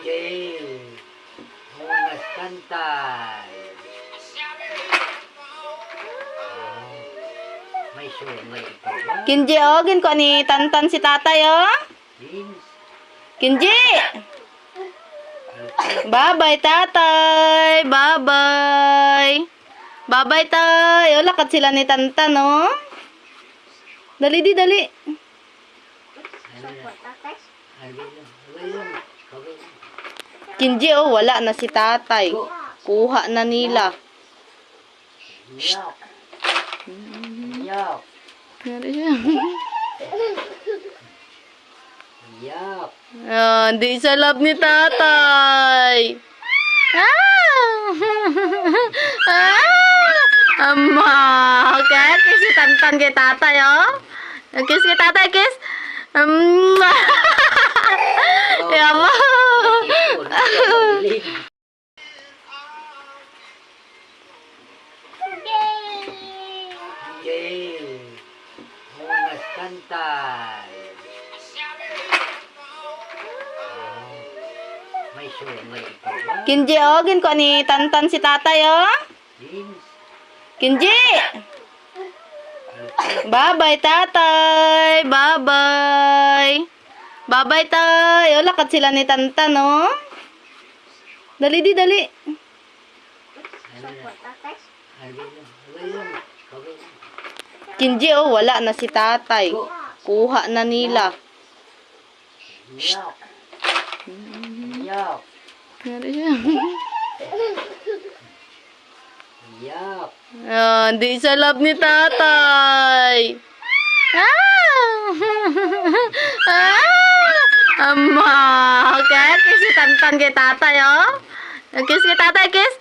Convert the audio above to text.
Yay! Ungas kantay. May sungay ito ba? Kinji, oh, gin ko ni Tantan si tatay, oh. Jeans. Kinji! Bye-bye, tatay. Bye-bye. Bye-bye, tay. O, lakad sila ni Tantan, oh. Dali, di, dali. Kinji, oh, wala na si tatay. Kuha na nila. Yuck. Yuck. Yuck. Ah, di sa love ni tatay. Ah! Ah! Ama, okay, kiss si Tantan kay tatay, oh. Kiss kay tatay, kiss. Yama. Yay! Ungas kantay. May sungay ito ba? Kinji, oh, gin ko ni Tantan si tatay, oh. Jeans. Kinji! Bye-bye, tatay. Bye-bye. Bye-bye, tay. O, lakad sila ni Tantan, oh. Dali, di, dali. Kinji, oh, wala na si tatay. Kuha na nila. Yuck. Yuck. Yuck. Ah, di sa love ni tatay. Ah! Ah! Ama, okay, kiss si Tantan kay tatay, oh. Kiss kay tatay, kiss.